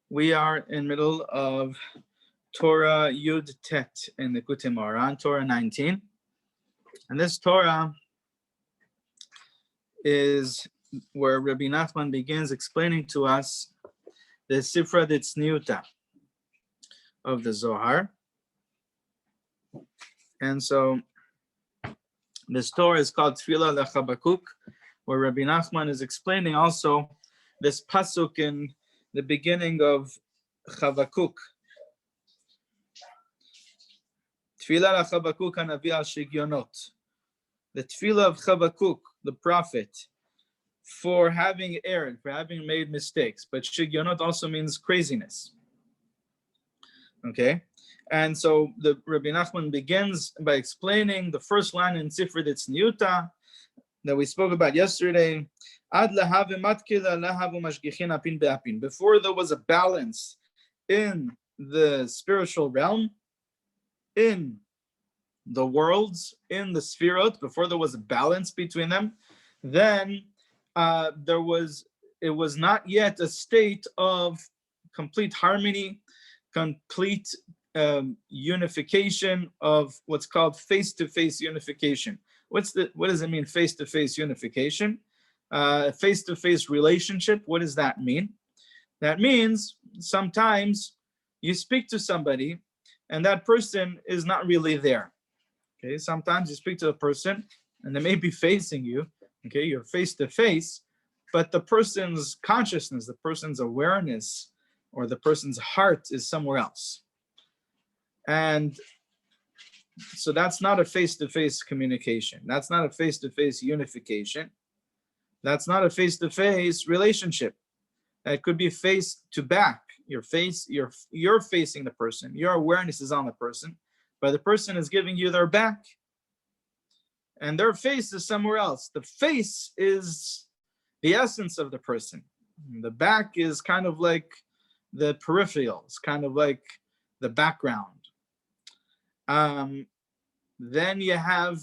We are in middle of Torah Yud Tet in Likutey Moharan, Torah 19. And this Torah is where Rabbi Nachman begins explaining to us the Sifra Ditzniuta of the Zohar. And so this Torah is called Tefilah, LaChavakuk, where Rabbi Nachman is explaining also this pasuk in the beginning of Chavakuk. Tefilah LaChavakuk hanavi al shigyonot. The Tefilah of Chavakuk, the prophet, for having erred, for having made mistakes. But shigyonot also means craziness. Okay? And so the Rabbi Nachman begins by explaining the first line in Sifra Ditzniuta that we spoke about yesterday. Before there was a balance in the spiritual realm, in the worlds, in the Sfirot, before there was a balance between them, then it was not yet a state of complete harmony, complete unification of what's called face-to-face unification. What does it mean, face-to-face unification? Face-to-face relationship, what does that mean? That means sometimes you speak to somebody and that person is not really there. Okay, sometimes you speak to a person and they may be facing you. Okay, you're face-to-face, but the person's consciousness, the person's awareness, or the person's heart is somewhere else. And so that's not a face-to-face communication. That's not a face-to-face unification. That's not a face-to-face relationship. That could be face to back. You're facing the person. Your awareness is on the person, but the person is giving you their back. And their face is somewhere else. The face is the essence of the person. The back is kind of like the peripheral. It's kind of like the background. Then you have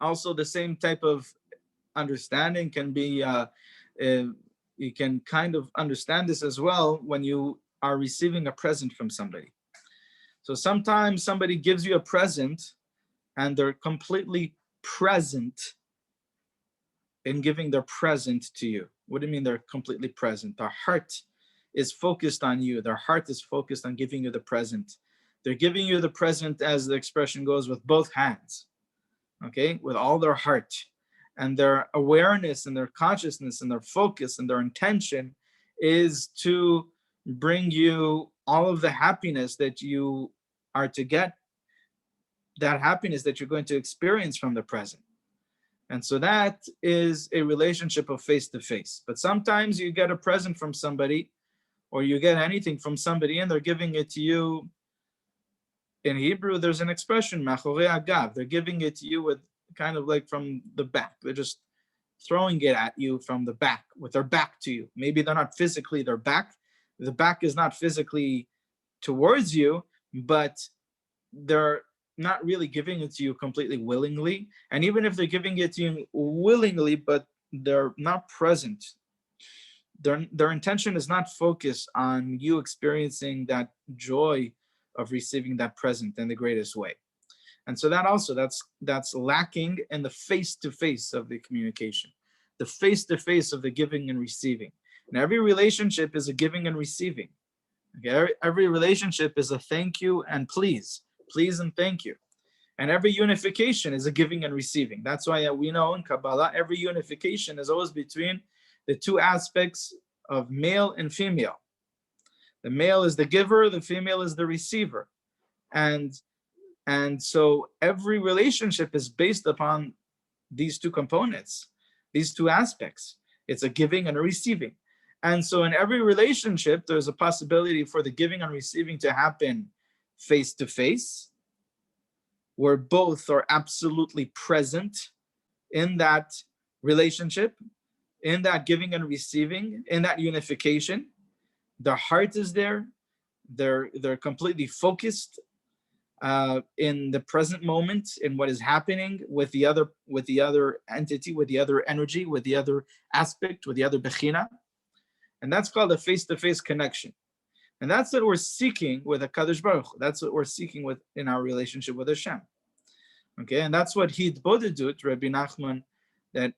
also the same type of understanding can be, you can kind of understand this as well when you are receiving a present from somebody. So sometimes somebody gives you a present and they're completely present in giving their present to you. What do you mean they're completely present? Their heart is focused on you. Their heart is focused on giving you the present. They're giving you the present, as the expression goes, with both hands, okay, with all their heart. And their awareness and their consciousness and their focus and their intention is to bring you all of the happiness that you are to get, that happiness that you're going to experience from the present. And so that is a relationship of face-to-face. But sometimes you get a present from somebody, or you get anything from somebody and they're giving it to you. In Hebrew, there's an expression, machorei agav. They're giving it to you with kind of like from the back. They're just throwing it at you from the back, with their back to you. Maybe they're not physically their back. The back is not physically towards you, but they're not really giving it to you completely willingly. And even if they're giving it to you willingly, but they're not present, their intention is not focused on you experiencing that joy of receiving that present in the greatest way. And so that also, that's lacking in the face-to-face of the communication, the face-to-face of the giving and receiving. And every relationship is a giving and receiving. Okay? Every relationship is a thank you and please and thank you. And every unification is a giving and receiving. That's why we know in Kabbalah, every unification is always between the two aspects of male and female. The male is the giver, the female is the receiver. And so every relationship is based upon these two components, these two aspects. It's a giving and a receiving. And so in every relationship, there's a possibility for the giving and receiving to happen face-to-face, where both are absolutely present in that relationship, in that giving and receiving, in that unification. Their heart is there. They're completely focused in the present moment, in what is happening with the other entity, with the other energy, with the other aspect, with the other bechina. And that's called a face-to-face connection. And that's what we're seeking with HaKadosh Baruch Hu. That's what we're seeking with in our relationship with Hashem. Okay, and that's what Hitbodedut, Rabbi Nachman, that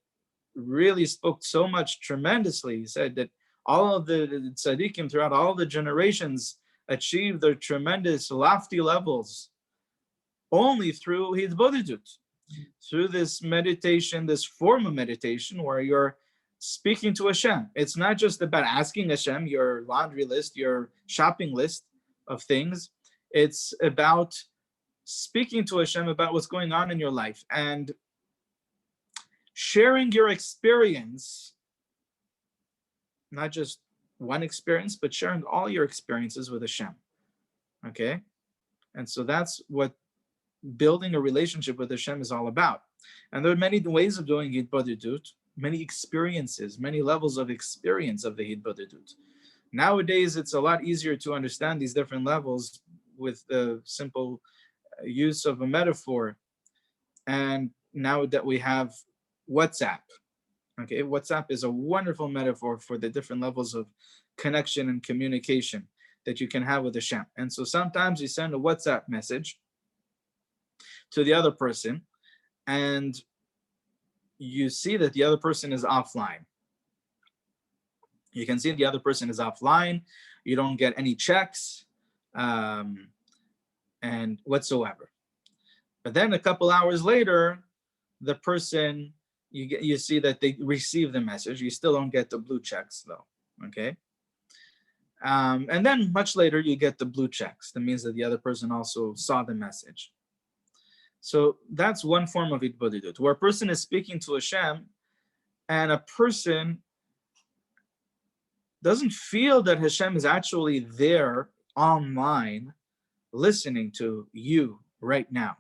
really spoke so much tremendously. He said that all of the tzaddikim throughout all the generations achieved their tremendous lofty levels only through Hitbodedut, through this meditation, this form of meditation where you're speaking to Hashem. It's not just about asking Hashem your laundry list, your shopping list of things. It's about speaking to Hashem about what's going on in your life and sharing your experience, not just one experience, but sharing all your experiences with Hashem. Okay? And so that's what building a relationship with Hashem is all about. And there are many ways of doing Hitbodedut, many experiences, many levels of experience of the Hitbodedut. Nowadays, it's a lot easier to understand these different levels with the simple use of a metaphor. And now that we have WhatsApp, okay, WhatsApp is a wonderful metaphor for the different levels of connection and communication that you can have with Hashem. And so sometimes you send a WhatsApp message to the other person and you see that the other person is offline. You can see the other person is offline. You don't get any checks and whatsoever. But then a couple hours later, the person, you see that they receive the message. You still don't get the blue checks though, okay? And then much later, you get the blue checks. That means that the other person also saw the message. So that's one form of Hitbodedut, where a person is speaking to Hashem and a person doesn't feel that Hashem is actually there online listening to you right now.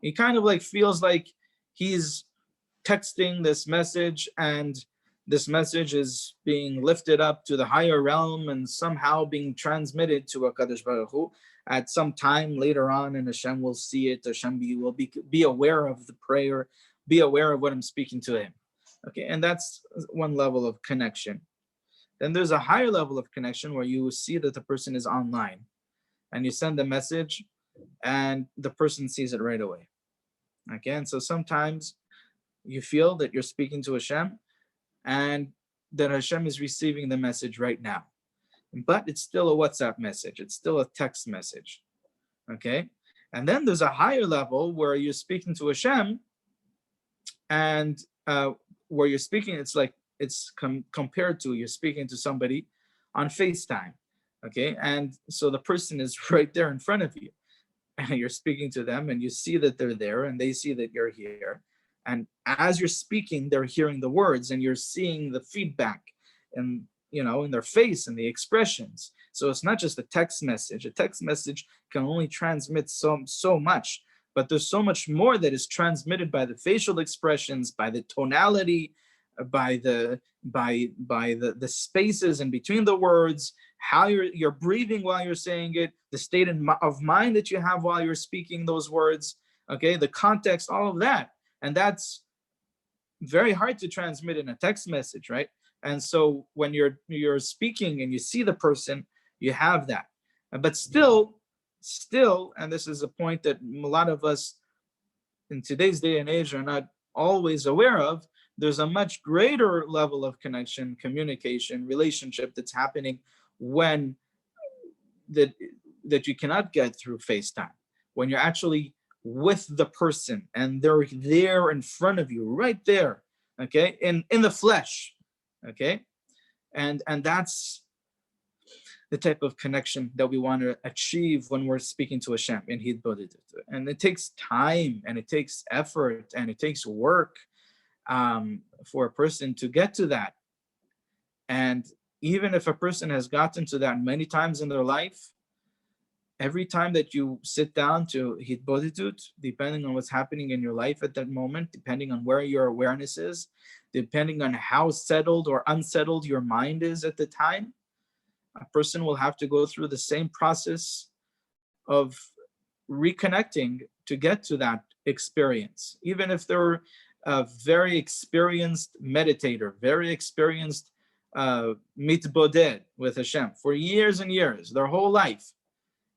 He kind of like feels like he's texting this message and this message is being lifted up to the higher realm and somehow being transmitted to HaKadosh Baruch Hu at some time later on, and Hashem will see it. Hashem will be aware of the prayer, be aware of what I'm speaking to him. Okay, and that's one level of connection. Then there's a higher level of connection where you see that the person is online and you send the message and the person sees it right away. Okay, and so sometimes you feel that you're speaking to Hashem and that Hashem is receiving the message right now. But it's still a WhatsApp message. It's still a text message. Okay, and then there's a higher level where you're speaking to Hashem and where you're speaking, it's like it's compared to you're speaking to somebody on FaceTime. Okay, and so the person is right there in front of you and you're speaking to them and you see that they're there and they see that you're here. And as you're speaking, they're hearing the words and you're seeing the feedback and, you know, in their face and the expressions. So it's not just a text message. A text message can only transmit so much, but there's so much more that is transmitted by the facial expressions, by the tonality, by the spaces in between the words, how you're breathing while you're saying it, the state of mind that you have while you're speaking those words, okay, the context, all of that. And that's very hard to transmit in a text message, right? And so when you're speaking and you see the person, you have that. But still, and this is a point that a lot of us in today's day and age are not always aware of, there's a much greater level of connection, communication, relationship that's happening when that you cannot get through FaceTime. When you're actually with the person and they're there in front of you, right there, okay, in the flesh, okay, and that's the type of connection that we want to achieve when we're speaking to Hashem in Hitbodedut. And it takes time and it takes effort and it takes work for a person to get to that. And even if a person has gotten to that many times in their life, every time that you sit down to Hitbodedut, depending on what's happening in your life at that moment, depending on where your awareness is, depending on how settled or unsettled your mind is at the time, a person will have to go through the same process of reconnecting to get to that experience. Even if they're a very experienced meditator, very experienced mitboded with Hashem for years and years, their whole life.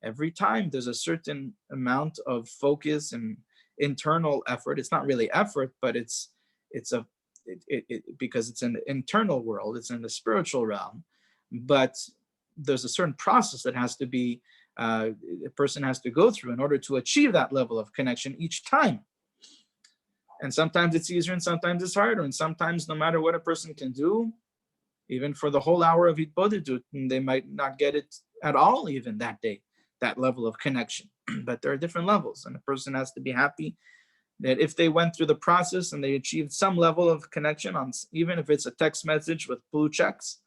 Every time there's a certain amount of focus and internal effort. It's not really effort, but because it's in the internal world, it's in the spiritual realm. But there's a certain process that has to be, a person has to go through in order to achieve that level of connection each time. And sometimes it's easier and sometimes it's harder. And sometimes no matter what a person can do, even for the whole hour of Hitbodedut, they might not get it at all even that day, that level of connection. But there are different levels, and a person has to be happy that if they went through the process and they achieved some level of connection, on even if it's a text message with blue checks,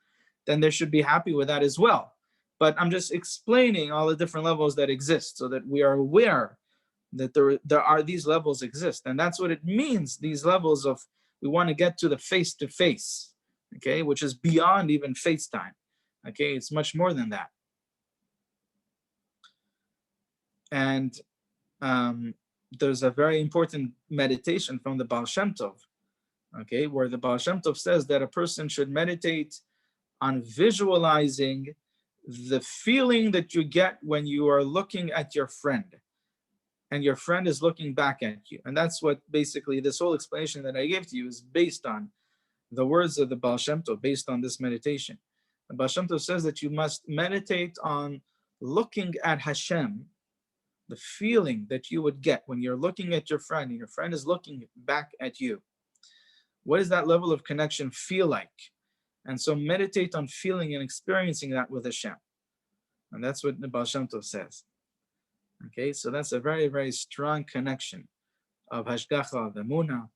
then they should be happy with that as well. But I'm just explaining all the different levels that exist so that we are aware that there are these levels exist. And that's what it means, these levels of, we want to get to the face-to-face, okay, which is beyond even FaceTime. Okay, it's much more than that. And there's a very important meditation from the Baal Shem Tov, okay, where the Baal Shem Tov says that a person should meditate on visualizing the feeling that you get when you are looking at your friend and your friend is looking back at you. And that's what basically this whole explanation that I gave to you is based on, the words of the Baal Shem Tov, based on this meditation. The Baal Shem Tov says that you must meditate on looking at Hashem, the feeling that you would get when you're looking at your friend and your friend is looking back at you. What does that level of connection feel like? And so meditate on feeling and experiencing that with Hashem. And that's what the Baal Shem Tov says. Okay, so that's a very, very strong connection of Hashgacha, of Emunah.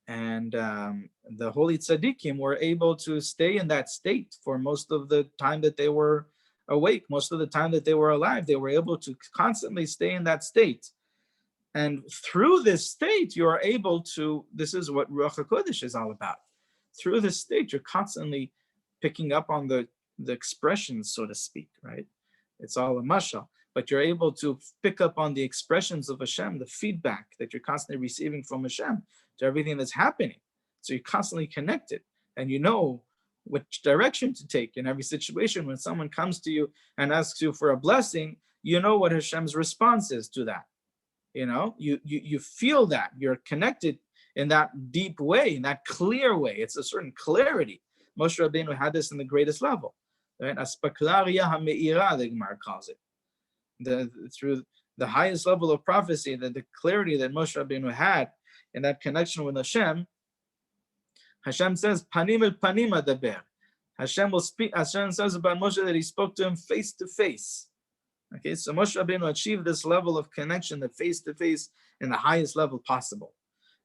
And the holy tzaddikim were able to stay in that state for most of the time that they were awake, most of the time that they were alive. They were able to constantly stay in that state. And through this state, you are able to, this is what Ruach HaKodesh is all about. Through this state, you're constantly picking up on the expressions, so to speak, right? It's all a mashal. But you're able to pick up on the expressions of Hashem, the feedback that you're constantly receiving from Hashem to everything that's happening. So you're constantly connected and you know which direction to take in every situation. When someone comes to you and asks you for a blessing, you know what Hashem's response is to that. You know, you feel that you're connected in that deep way, in that clear way. It's a certain clarity. Moshe Rabbeinu had this in the greatest level. Right? Aspaklaria ha'me'ira, the Gemara calls it. Through the highest level of prophecy, the clarity that Moshe Rabbeinu had in that connection with Hashem, Hashem says, Panim el panim adaber. Hashem will speak. Hashem says about Moshe that he spoke to him face to face. Okay, so Moshe Rabbeinu achieved this level of connection, the face to face, in the highest level possible.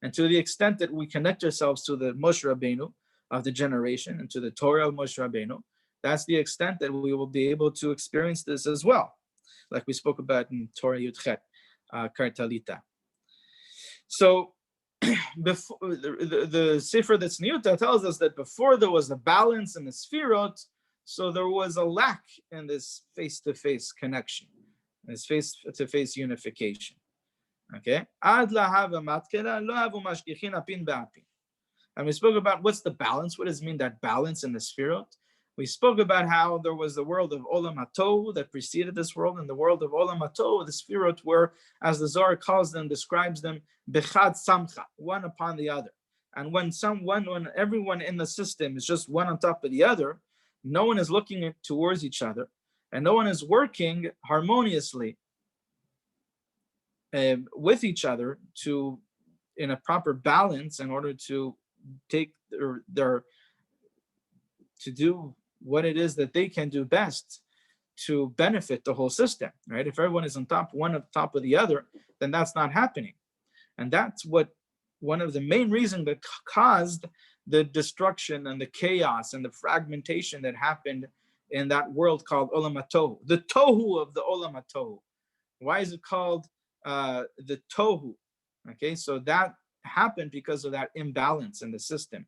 And to the extent that we connect ourselves to the Moshe Rabbeinu of the generation and to the Torah of Moshe Rabbeinu, that's the extent that we will be able to experience this as well, like we spoke about in Torah Yudchet, Kartalita. So before the Sefer that's Niyuta tells us that before there was a balance in the Sfirot, so there was a lack in this face-to-face connection, this face-to-face unification. Okay? And we spoke about what's the balance, what does it mean, that balance in the Sfirot? We spoke about how there was the world of Olam HaTohu that preceded this world, and the world of Olam HaTohu, the Sfirot were, as the Zohar calls them, describes them, Bechad Samcha, one upon the other. And when everyone in the system is just one on top of the other, no one is looking towards each other, and no one is working harmoniously with each other in a proper balance in order to take to do what it is that they can do best to benefit the whole system, right? If everyone is one on top of the other, then that's not happening. And that's what one of the main reasons that caused the destruction and the chaos and the fragmentation that happened in that world called Olam HaTohu, the Tohu of the Olam HaTohu. Why is it called the Tohu? Okay, so that happened because of that imbalance in the system.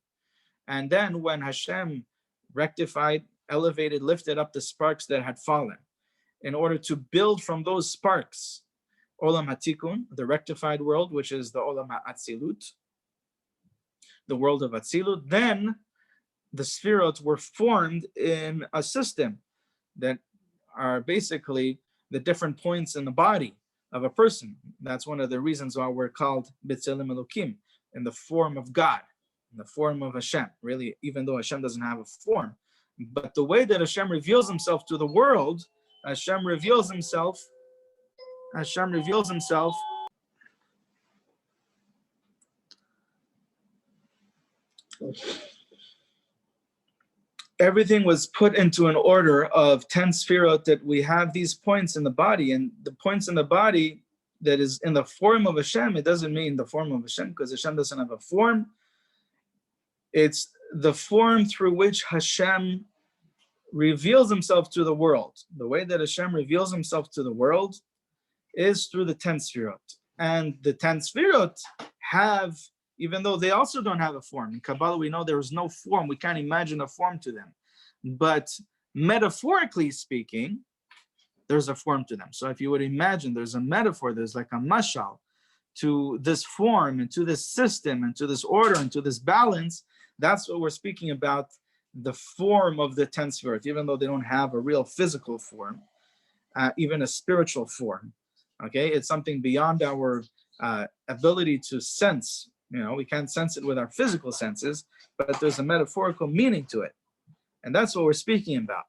And then when Hashem rectified, elevated, lifted up the sparks that had fallen in order to build from those sparks Olam HaTikun, the rectified world, which is the Olam HaAtzilut, the world of Atzilut, then the Sefirot were formed in a system that are basically the different points in the body of a person. That's one of the reasons why we're called B'Tselem Elokim, in the form of God, in the form of Hashem. Really, even though Hashem doesn't have a form, but the way that Hashem reveals himself to the world, Hashem reveals himself. Everything was put into an order of 10 Sefirot, that we have these points in the body, and the points in the body that is in the form of Hashem, it doesn't mean the form of Hashem, because Hashem doesn't have a form. It's the form through which Hashem reveals himself to the world. The way that Hashem reveals himself to the world is through the 10 Sefirot. And the 10 Sefirot have, even though they also don't have a form. In Kabbalah, we know there is no form. We can't imagine a form to them. But metaphorically speaking, there's a form to them. So if you would imagine there's a metaphor, there's like a mashal to this form and to this system and to this order and to this balance, that's what we're speaking about, the form of the 10 Sefirot, even though they don't have a real physical form, even a spiritual form. Okay, it's something beyond our ability to sense. You know, we can't sense it with our physical senses, but there's a metaphorical meaning to it. And that's what we're speaking about.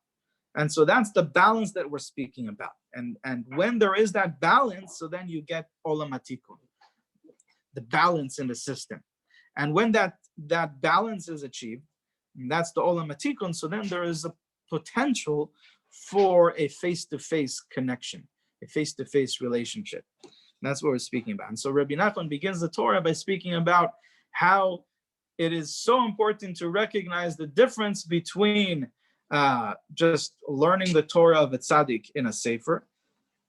And so that's the balance that we're speaking about. And when there is that balance, so then you get olam hatikun, the balance in the system. And when that balance is achieved, and that's the olam hatikun, so then there is a potential for a face-to-face connection, a face-to-face relationship. And that's what we're speaking about. And so Rabbi Nachman begins the Torah by speaking about how it is so important to recognize the difference between just learning the Torah of a tzaddik in a sefer,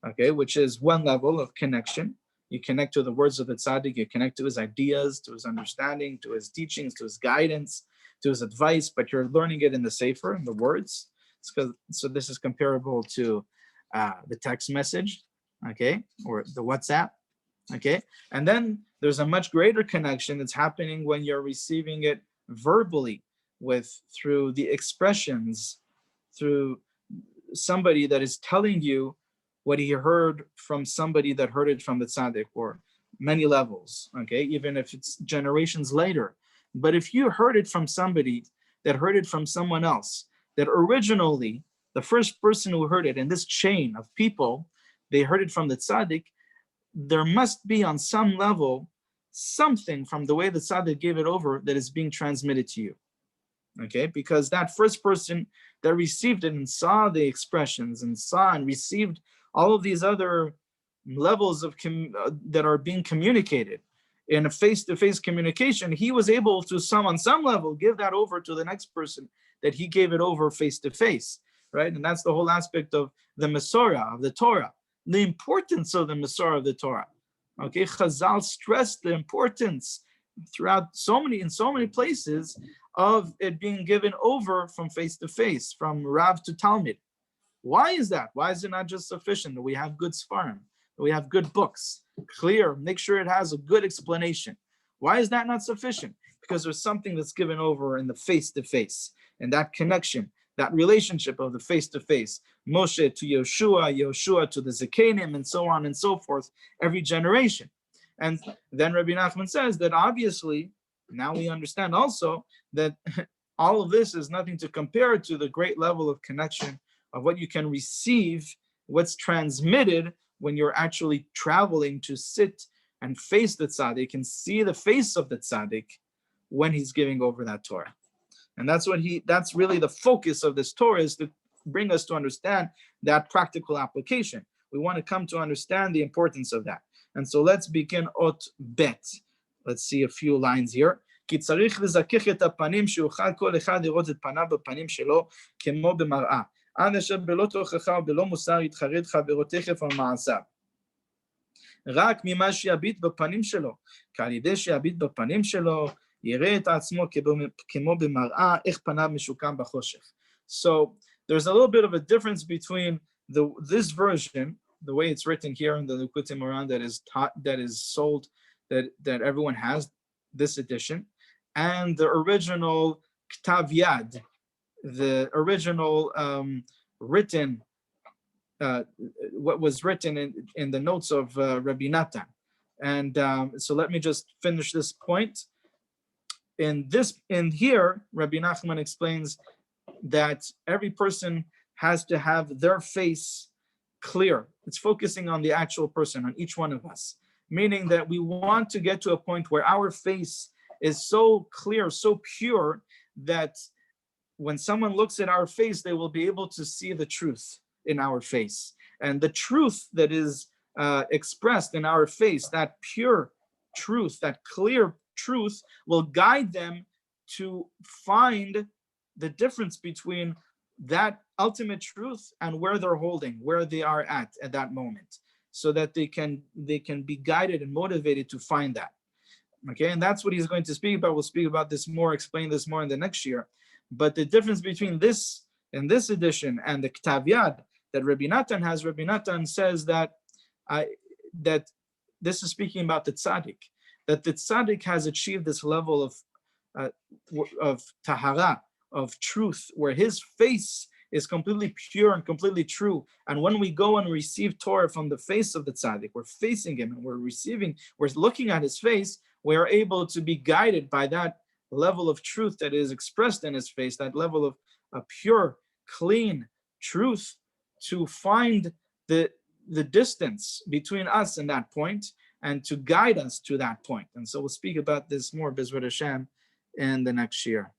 okay, which is one level of connection. You connect to the words of the tzaddik, you connect to his ideas, to his understanding, to his teachings, to his guidance, to his advice, but you're learning it in the sefer, in the words. So this is comparable to the text message, okay, or the WhatsApp, okay? And then there's a much greater connection that's happening when you're receiving it verbally, through the expressions, through somebody that is telling you what he heard from somebody that heard it from the tzaddik, or many levels, okay, even if it's generations later. But if you heard it from somebody that heard it from someone else, that originally the first person who heard it in this chain of people, they heard it from the tzaddik, there must be on some level something from the way the tzaddik gave it over that is being transmitted to you. Okay, because that first person that received it and saw the expressions and saw and received all of these other levels of that are being communicated in a face-to-face communication, he was able to on some level give that over to the next person that he gave it over face-to-face, right? And that's the whole aspect of the Masorah, of the Torah, the importance of the Masorah of the Torah. Okay, Chazal stressed the importance throughout in so many places of it being given over from face to face, from Rav to Talmud. Why is that? Why is it not just sufficient that we have good Sfarim, that we have good books, clear, make sure it has a good explanation? Why is that not sufficient? Because there's something that's given over in the face to face, and that connection, that relationship of the face to face, Moshe to Yoshua, Yoshua to the Zekanim, and so on and so forth, every generation. And then Rabbi Nachman says that obviously, now we understand also that all of this is nothing to compare to the great level of connection of what you can receive, what's transmitted when you're actually traveling to sit and face the tzaddik and see the face of the tzaddik when he's giving over that Torah. And that's really the focus of this Torah, is to bring us to understand that practical application. We want to come to understand the importance of that. And so let's begin Ot Bet. Let's see a few lines here. כי צריך לזכך את הפנים שיוכל כל אחד לראות את פניו בפנים שלו כמו במראה. עד אשר בלא תוכחה ובלא מוסר יתחרט חברו תכף על מעשיו. רק ממה שיביט בפנים שלו, כי על ידי שיביט בפנים שלו, יראה את עצמו כמו במראה, איך פניו משוקם בחושך. So there's a little bit of a difference between this version, the way it's written here in the Likutei Moharan that is sold, that everyone has, this edition, and the original Ktav Yad, the original written, what was written in the notes of Rabbi Natan. And so let me just finish this point. In here, Rabbi Nachman explains that every person has to have their face clear. It's focusing on the actual person, on each one of us, meaning that we want to get to a point where our face is so clear, so pure, that when someone looks at our face, they will be able to see the truth in our face. And the truth that is expressed in our face, that pure truth, that clear truth, will guide them to find the difference between that ultimate truth and where they're holding, where they are at that moment, so that they can be guided and motivated to find that. Okay, and that's what he's going to speak about. We'll speak about this more, explain this more in the next year. But the difference between this in this edition and the Ktav Yad that Rabbi Natan has, Rabbi Natan says that that this is speaking about the tzaddik, that the tzaddik has achieved this level of tahara, of truth, where his face is completely pure and completely true. And when we go and receive Torah from the face of the tzaddik, we're facing him and we're looking at his face, we are able to be guided by that level of truth that is expressed in his face, that level of pure, clean truth, to find the distance between us and that point, and to guide us to that point. And so we'll speak about this more, B'ezrat Hashem, in the next year.